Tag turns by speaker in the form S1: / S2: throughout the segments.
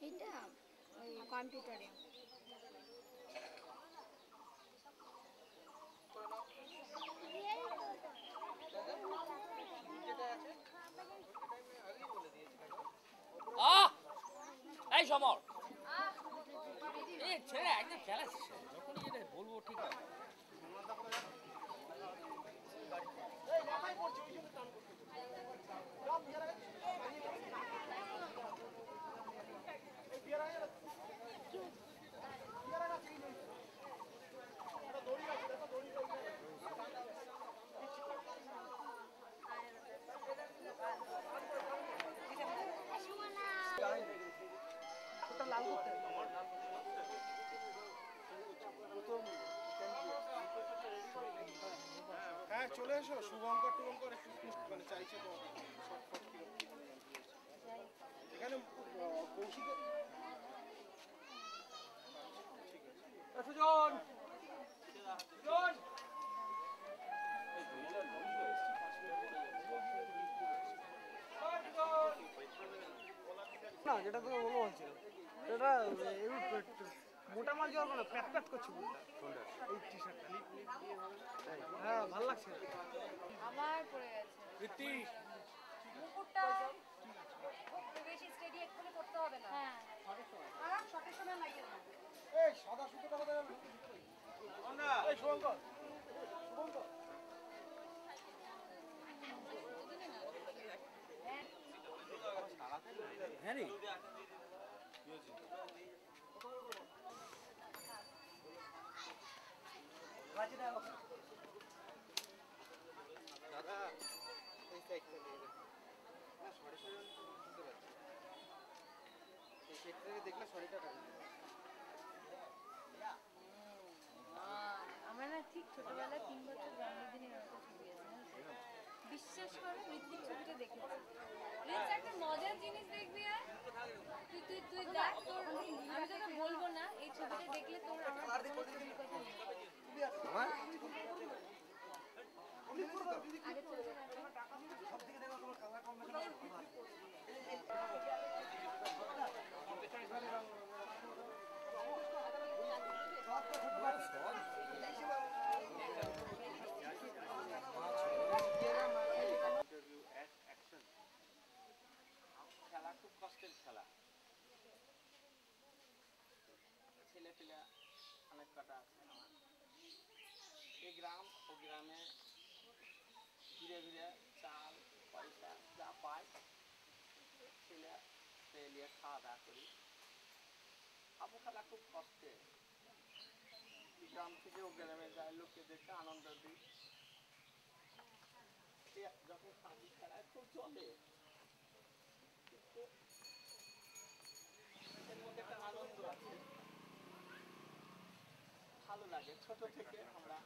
S1: এটা ওই কম্পিউটারে।
S2: এই সমর এই ছেলে একদম খেলা যখন এটা বলবো ঠিক আছে।
S3: হ্যাঁ চলে এসো, শুভঙ্কর টুভঙ্কর একটু মানে চাইছে তো এখানে কৌশিকের সুজন সুজন না, যেটা তো বলছিল সেটা মোটা মাল যাওয়ার মানে প্যাট প্যাট করছে এই টি শার্টটা। হ্যাঁ ভালো লাগছে।
S4: আমার পড়ে গেছে
S3: রীতি
S4: মুকুটটা একটু বেশি স্টেডি এক্ষুনি করতে হবে না। হ্যাঁ আর শটের সময় লাগিয়ে দাও।
S3: এই সাদা সুতোটা কথা বল না। এই শুভঙ্কর শুভঙ্কর
S2: হ্যাঁ রে
S3: দাদা এই সাইডটা দিয়ে না সরি সরি বুঝতে পারছি এই সাইড থেকে দেখলে সরিটা কাটবে।
S4: আমরা না ঠিক ছোটবেলায় 3 বছর জন্মদিনের একটা ছবি আছে, বিশ্বাস করো ঋত্বিক ছবিটা দেখেছি। ঋত্বিক একটা মজার জিনিস দেখবি, আর তুই তুই তুই দেখ তোর, আমি তোকে বলবো না এই ছবিটা দেখলে তোর আমার কোনো ছবির কথা নেই। আগে চলে যা।
S2: খেলা খুব কষ্টের খেলা, ছেলে পেলে অনেক কটা আছে আমার এই গ্রাম ও গ্রামে ধীরে ধীরে চাল পয়সা যা পাই ছেলে পেলিয়ে খাওয়া দাওয়া করি। হাবু খেলা খুব কষ্টে, গ্রাম থেকে ও গ্রামে যায়, লোককে দেখে আনন্দ দিই। যখন হাবু খেলায় খুব চলে এর মধ্যে একটা আনন্দ আছে, ভালো লাগে। ছোট থেকে আমরা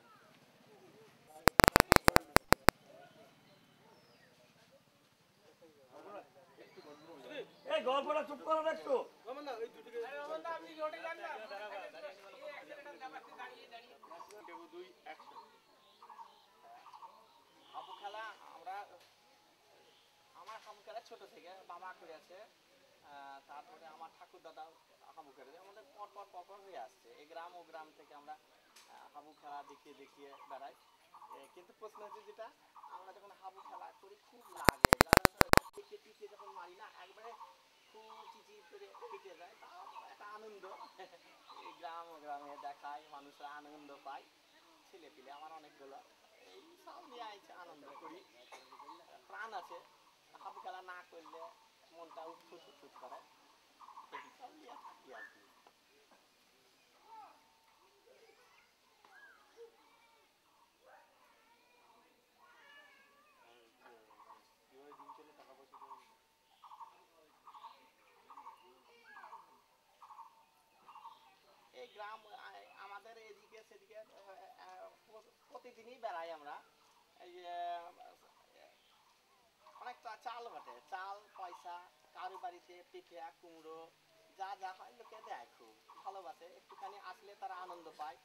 S2: এই গল্পটা চুপ করো না একটু।
S3: না ওই দুটিকে
S2: আপনি রোডে যান না, হাবু খেলা আমরা আমার হাবু খেলা ছোট থেকে বাবা করেছে, তারপরে আমার ঠাকুর দাদা হাবু খেলে আমাদের পর হয়ে আসছে। এই গ্রাম ও গ্রাম থেকে আমরা হাবু খেলা দেখিয়ে দেখিয়ে বেড়াই। কিন্তু প্রশ্ন হচ্ছে যেটা, আমরা যখন হাবু খেলা করি খুব লাগে, পিঠে পিঠে যখন মারি না একবারে খুব চিচি করে কেটে যায়, তাও একটা আনন্দ। এই গ্রাম ও গ্রামে দেখায়, মানুষরা আনন্দ পায়, ছেলে পিলে আমার অনেকগুলো এই সব নিয়ে আইছে, আনন্দ করি, প্রাণ আছে। হাবু খেলা না করলে মনটা উৎফুট উৎফুট করে, এই সব নিয়ে থাকি আর কি। এই গ্রাম আমাদের এদিকে সেদিকে প্রতিদিনই বেড়াই আমরা। এই অনেকটা চাল বটে, চাল পয়সা কারো বাড়িতে পিঠে কুমড়ো যা যা হয় লোকে দেয়, খুব ভালোবাসে। একটুখানি আসলে তারা আনন্দ পায়।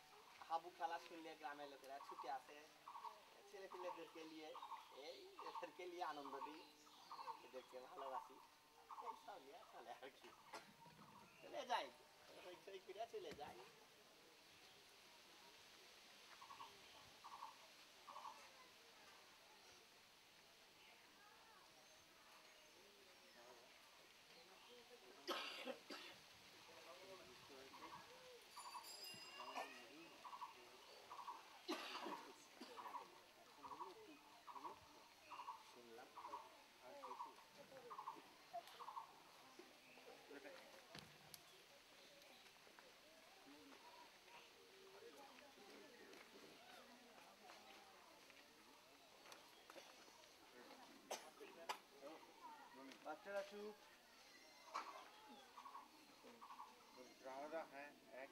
S2: হাবু খেলা শুনলে গ্রামের লোকেরা ছুটে আসে, ছেলে পিলেদেরকে নিয়ে এই এদেরকে নিয়ে আনন্দ দিই, এদেরকে ভালোবাসি। এইসব নিয়ে চলে আর কি, চলে যাই, ওই করে চলে যাই।
S3: বাচ্চারা চুপ, রাওরা হ্যাঁ এক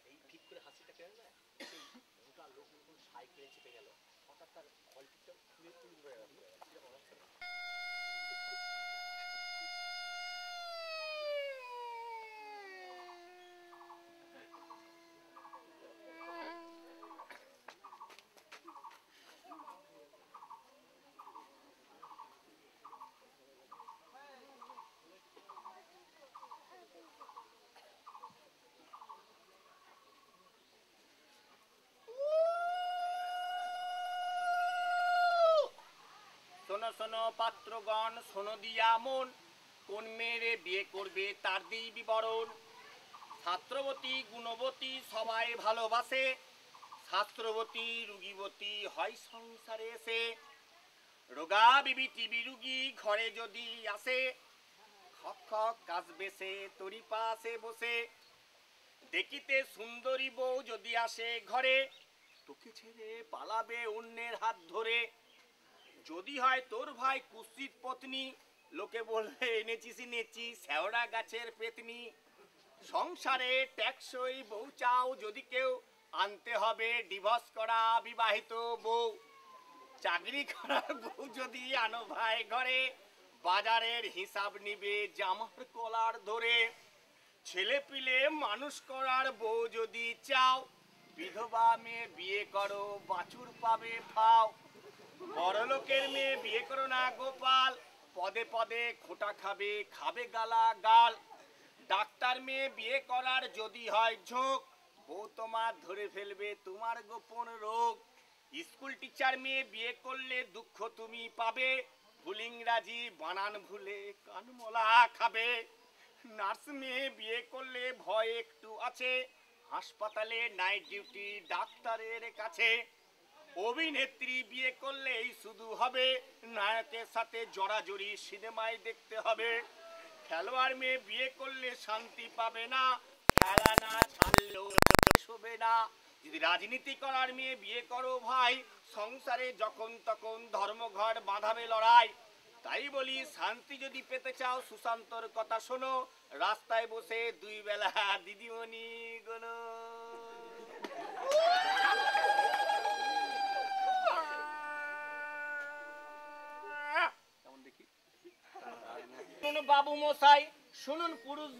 S2: এই ঠিক করে হাসিটা কেন না, সেই মোটা লোক যখন সাইকেলে চেপে গেল, হঠাৎ তার কলটিটা খুলে তুলে ধরে গেল, এরকম অবস্থা না? শোনো শোনো পাত্রগণ, শোনো দিয়া মন, কোন মেয়েরে বিয়ে করবে তার দিই বিবরণ। ছাত্রবতী গুণবতী সবাই ভালোবাসে, ছাত্রবতী রুগীবতী হয় সংসারে এসে। রোগা বিবি টিবি রুগী ঘরে যদি আসে, খক খক কাজবে সে তোরি পাশে বসে। দেখিতে সুন্দরী বউ যদি আসে ঘরে, তোকে ছেড়ে পালাবে অন্যের হাত ধরে। যদি হয় তোর ভাই কুৎসিত পত্নী, লোকে বলবে এনেছিস নেচি শেওড়া গাছের পেতনি। সংসারে ট্যাক্সই বউ চাও যদি কেউ, আনতে হবে ডিভোর্স করা বিবাহিত বউ। চাকরি করা বউ যদি আনো ভাই ঘরে, বাজারের হিসাব নিবে জামার কলার ধরে। ছেলে পিলে মানুষ করার বউ যদি চাও, বিধবা মেয়ে বিয়ে করো বাছুর পাবে ফাও। বড়লোকের মেয়ে বিয়ে করো না গোপাল, পদে পদে খোটা খাবে খাবে গালা গাল। ডাক্তার মেয়ে বিয়ে করার যদি হয় ঝোঁক, বউ তোমার ধরে ফেলবে তোমার গোপন রোগ। স্কুল টিচার মেয়ে বিয়ে করলে দুঃখ তুমি পাবে, ভুল ইংরাজি বানান ভুলে কানমলা খাবে। নার্স মেয়ে বিয়ে করলে ভয় একটু আছে, হাসপাতালে নাইট ডিউটি ডাক্তারের কাছে। অভিনেত্রী বিয়ে করলেই শুধু হবে, নায়কের সাথে জড়াজড়ি সিনেমায় দেখতে হবে। খেলোয়াড় মেয়ে বিয়ে করলে শান্তি পাবে না, খেলা না ছাড়লেও শোবে না। যদি রাজনীতি করার মেয়ে বিয়ে করো ভাই, সংসারে যখন তখন ধর্মঘট বাঁধাবে লড়াই। তাই বলি শান্তি যদি পেতে চাও সুশান্তর কথা শোনো, রাস্তায় বসে দুই বেলা দিদিমণি গোনো। কেমন দেখি? শুনুন বাবু মশাই, শুনুন পুরুষ